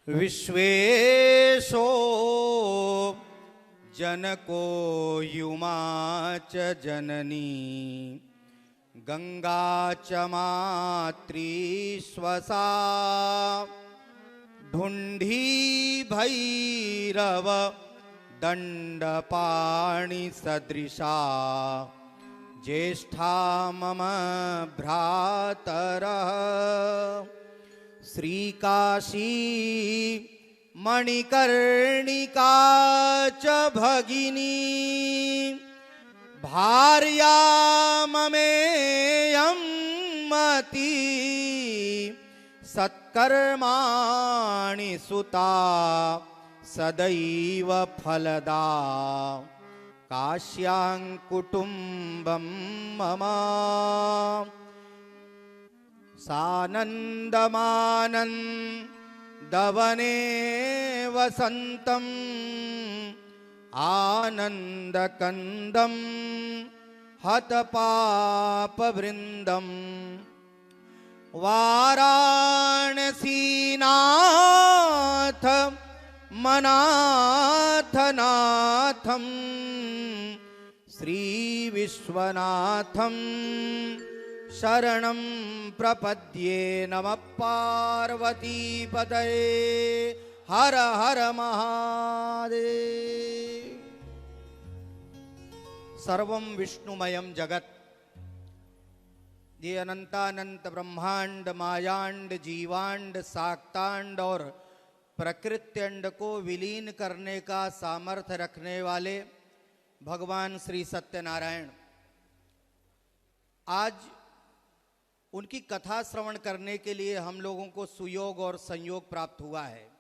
विश्वेशो जनको युमा च जननी गंगा च मात्री स्वसा ढुंढी भैरव दंडपाणि सदृशा ज्येष्ठा मम भ्रातरः श्रीकाशी मणिकर्णिका च भगिनी भार्या ममेयं मती सत्कर्माणि सुता सदैव फलदा काश्यां कुटुम्बं मम सानन्दमानन्दवने वसन्तम् आनन्दकन्दं हतपापवृन्दम् वाराणसीनाथ मनाथनाथं श्रीविश्वनाथं शरणं प्रपद्ये। नमः पार्वतीपतये हर हर महादेव। सर्वं विष्णुमयं जगत, ये अनंतानंत ब्रह्मांड मायांड जीवांड साक्तांड और प्रकृत्यंड को विलीन करने का सामर्थ्य रखने वाले भगवान श्री सत्यनारायण, आज उनकी कथा श्रवण करने के लिए हम लोगों को सुयोग और संयोग प्राप्त हुआ है।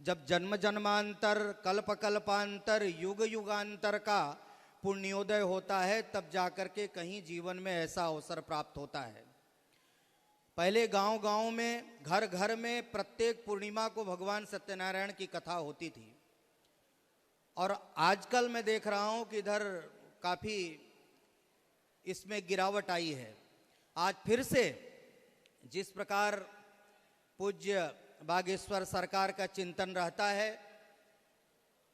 जब जन्म जन्मांतर कल्प कल्पांतर युग युगांतर का पुण्योदय होता है, तब जाकर के कहीं जीवन में ऐसा अवसर प्राप्त होता है। पहले गांव गांव में घर घर में प्रत्येक पूर्णिमा को भगवान सत्यनारायण की कथा होती थी, और आजकल मैं देख रहा हूं कि इधर काफी इसमें गिरावट आई है। आज फिर से जिस प्रकार पूज्य बागेश्वर सरकार का चिंतन रहता है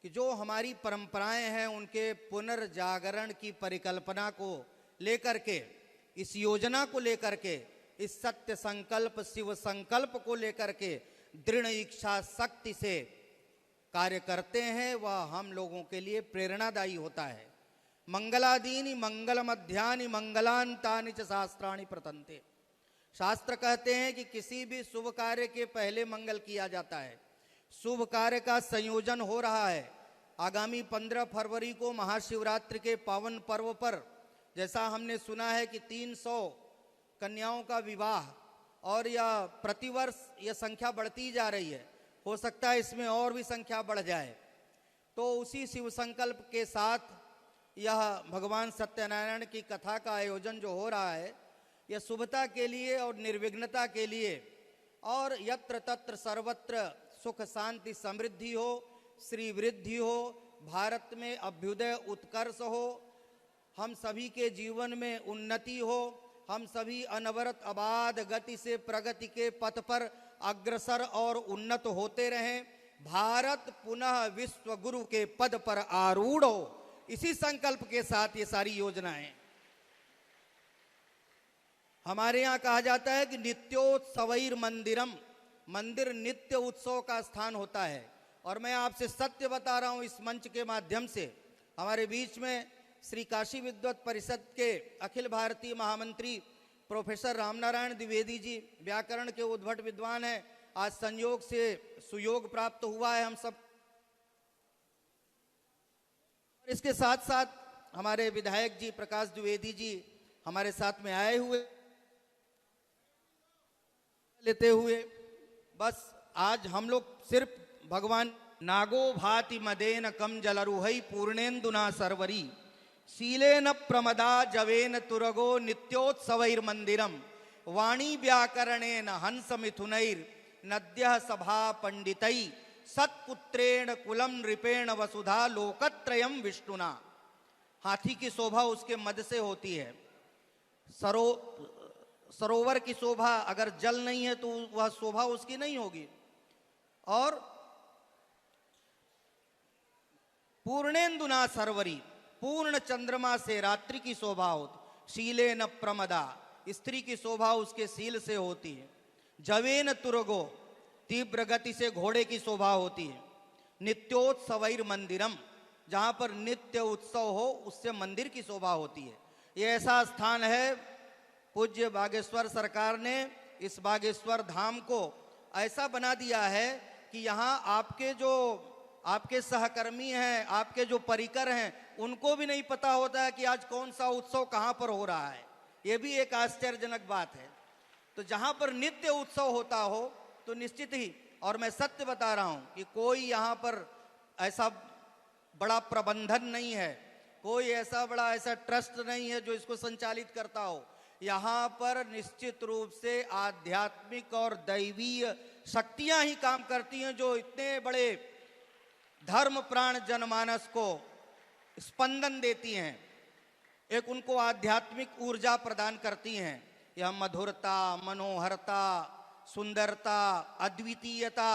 कि जो हमारी परंपराएं हैं उनके पुनर्जागरण की परिकल्पना को लेकर के, इस योजना को लेकर के, इस सत्य संकल्प शिव संकल्प को लेकर के दृढ़ इच्छा शक्ति से कार्य करते हैं, वह हम लोगों के लिए प्रेरणादायी होता है। मंगलादीनि मंगल मध्यानि मंगलांतानि च शास्त्राणि प्रतन्ते। शास्त्र कहते हैं कि किसी भी शुभ कार्य के पहले मंगल किया जाता है। शुभ कार्य का संयोजन हो रहा है। आगामी 15 फरवरी को महाशिवरात्रि के पावन पर्व पर, जैसा हमने सुना है कि 300 कन्याओं का विवाह, और यह प्रतिवर्ष यह संख्या बढ़ती जा रही है, हो सकता है इसमें और भी संख्या बढ़ जाए। तो उसी शिव संकल्प के साथ यह भगवान सत्यनारायण की कथा का आयोजन जो हो रहा है, यह शुभता के लिए और निर्विघ्नता के लिए, और यत्र तत्र सर्वत्र सुख शांति समृद्धि हो, श्री वृद्धि हो, भारत में अभ्युदय उत्कर्ष हो, हम सभी के जीवन में उन्नति हो, हम सभी अनवरत अबाध गति से प्रगति के पथ पर अग्रसर और उन्नत होते रहें, भारत पुनः विश्व गुरु के पद पर आरूढ़ हो, इसी संकल्प के साथ ये सारी योजनाएं। हमारे यहाँ कहा जाता है कि नित्योत्सवैर मंदिरम, मंदिर नित्य उत्सव का स्थान होता है। और मैं आपसे सत्य बता रहा हूं इस मंच के माध्यम से। हमारे बीच में श्री काशी विद्वत परिषद के अखिल भारतीय महामंत्री प्रोफेसर रामनारायण द्विवेदी जी व्याकरण के उद्भट विद्वान हैं। आज संयोग से सुयोग प्राप्त हुआ है हम सब। इसके साथ साथ हमारे विधायक जी प्रकाश द्विवेदी जी हमारे साथ में आए हुए लेते हुए, बस आज हम लोग सिर्फ भगवान नागो भाति मदेन कम जलरुहई पूर्णेन्दुना सरवरी शीलेन प्रमदा जवेन तुरगो नित्योत्सवैर मंदिरम वाणी व्याकरणेन हंस मिथुनैर नद्यः सभा पंडितै सत्पुत्रेण कुलम नृपेण वसुधा लोकत्रयम विष्णुना। हाथी की शोभा उसके मद से होती है। सरोवर की शोभा, अगर जल नहीं है तो वह शोभा उसकी नहीं होगी। और पूर्णेन्दुना सरवरी, पूर्ण चंद्रमा से रात्रि की शोभा होती। शीले न प्रमदा, स्त्री की शोभा उसके शील से होती है। जवेन तुरगो, तीव्र गति से घोड़े की शोभा होती है। नित्योत्सवैर मंदिरम, जहाँ पर नित्य उत्सव हो उससे मंदिर की शोभा होती है। ये ऐसा स्थान है, पूज्य बागेश्वर सरकार ने इस बागेश्वर धाम को ऐसा बना दिया है कि यहाँ आपके सहकर्मी हैं, आपके जो परिकर हैं, उनको भी नहीं पता होता है कि आज कौन सा उत्सव कहाँ पर हो रहा है। ये भी एक आश्चर्यजनक बात है। तो जहाँ पर नित्य उत्सव होता हो तो निश्चित ही, और मैं सत्य बता रहा हूँ कि कोई यहाँ पर ऐसा बड़ा प्रबंधन नहीं है, कोई ऐसा ट्रस्ट नहीं है जो इसको संचालित करता हो। यहाँ पर निश्चित रूप से आध्यात्मिक और दैवीय शक्तियाँ ही काम करती हैं, जो इतने बड़े धर्म प्राण जनमानस को स्पंदन देती हैं, एक उनको आध्यात्मिक ऊर्जा प्रदान करती हैं। यह मधुरता, मनोहरता, सुंदरता, अद्वितीयता,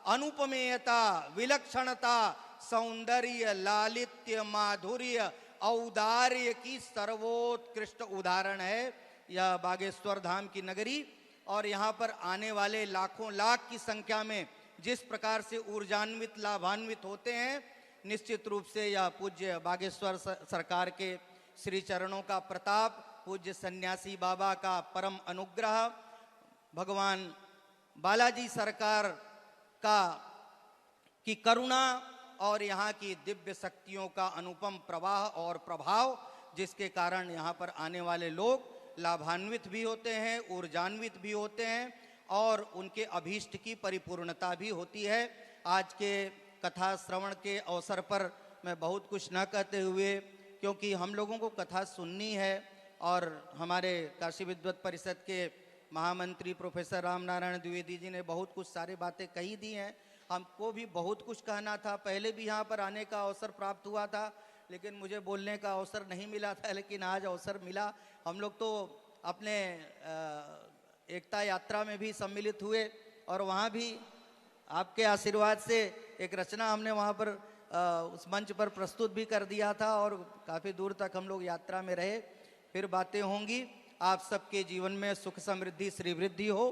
अनुपमेयता, विलक्षणता, सौंदर्य, लालित्य, माधुर्य, औदार्य की सर्वोत्कृष्ट उदाहरण है यह बागेश्वर धाम की नगरी। और यहाँ पर आने वाले लाखों लाख की संख्या में जिस प्रकार से ऊर्जान्वित, लाभान्वित होते हैं, निश्चित रूप से यह पूज्य बागेश्वर सरकार के श्री चरणों का प्रताप, पूज्य सन्यासी बाबा का परम अनुग्रह, भगवान बालाजी सरकार की करुणा और यहाँ की दिव्य शक्तियों का अनुपम प्रवाह और प्रभाव, जिसके कारण यहाँ पर आने वाले लोग लाभान्वित भी होते हैं, ऊर्जान्वित भी होते हैं और उनके अभीष्ट की परिपूर्णता भी होती है। आज के कथा श्रवण के अवसर पर मैं बहुत कुछ न कहते हुए, क्योंकि हम लोगों को कथा सुननी है और हमारे काशी विद्वत परिषद के महामंत्री प्रोफेसर राम नारायण द्विवेदी जी ने बहुत कुछ सारी बातें कही दी हैं। हमको भी बहुत कुछ कहना था, पहले भी यहाँ पर आने का अवसर प्राप्त हुआ था, लेकिन मुझे बोलने का अवसर नहीं मिला था, लेकिन आज अवसर मिला। हम लोग तो अपने एकता यात्रा में भी सम्मिलित हुए और वहाँ भी आपके आशीर्वाद से एक रचना हमने वहाँ पर उस मंच पर प्रस्तुत भी कर दिया था और काफ़ी दूर तक हम लोग यात्रा में रहे। फिर बातें होंगी। आप सबके जीवन में सुख समृद्धि श्री वृद्धि हो।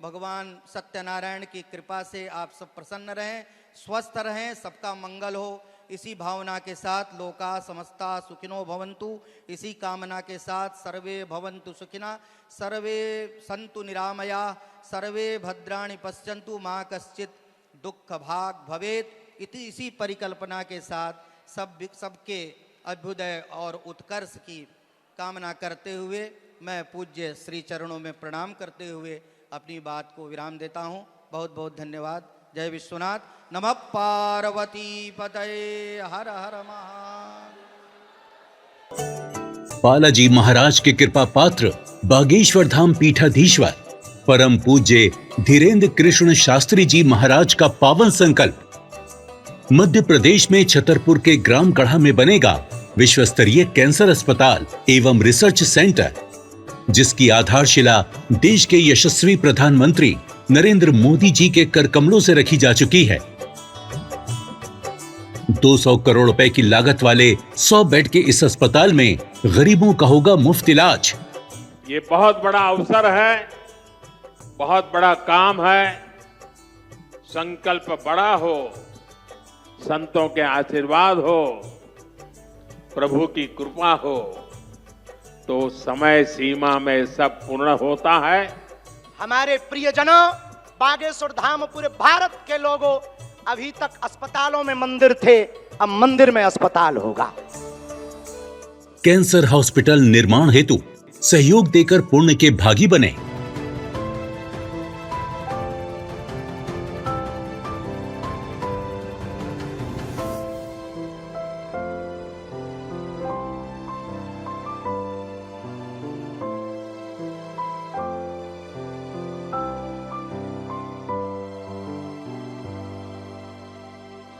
भगवान सत्यनारायण की कृपा से आप सब प्रसन्न रहें, स्वस्थ रहें, सबका मंगल हो। इसी भावना के साथ लोका समस्ता सुखिनो भवन्तु, इसी कामना के साथ सर्वे भवन्तु सुखिना, सर्वे सन्तु निरामया, सर्वे भद्राणि पश्यन्तु, मा कश्चित् दुख भाग भवेत्। इसी परिकल्पना के साथ सबके अभ्युदय और उत्कर्ष की कामना करते हुए मैं पूज्य श्री चरणों में प्रणाम करते हुए अपनी बात को विराम देता हूँ। बहुत बहुत धन्यवाद। जय विश्वनाथ। नमः पार्वती पतये, हर हर महादेव। बालाजी महाराज के कृपा पात्र बागेश्वर धाम पीठाधीश्वर परम पूज्य धीरेन्द्र कृष्ण शास्त्री जी महाराज का पावन संकल्प। मध्य प्रदेश में छतरपुर के ग्राम गढ़ा में बनेगा विश्व स्तरीय कैंसर अस्पताल एवं रिसर्च सेंटर, जिसकी आधारशिला देश के यशस्वी प्रधानमंत्री नरेंद्र मोदी जी के कर कमलों से रखी जा चुकी है। 200 करोड़ रुपए की लागत वाले 100 बेड के इस अस्पताल में गरीबों का होगा मुफ्त इलाज। ये बहुत बड़ा अवसर है, बहुत बड़ा काम है। संकल्प बड़ा हो, संतों के आशीर्वाद हो, प्रभु की कृपा हो, तो समय सीमा में सब पूर्ण होता है। हमारे प्रियजनों, बागेश्वर धाम पूरे भारत के लोगों, अभी तक अस्पतालों में मंदिर थे, अब मंदिर में अस्पताल होगा। कैंसर हॉस्पिटल निर्माण हेतु सहयोग देकर पुण्य के भागी बने।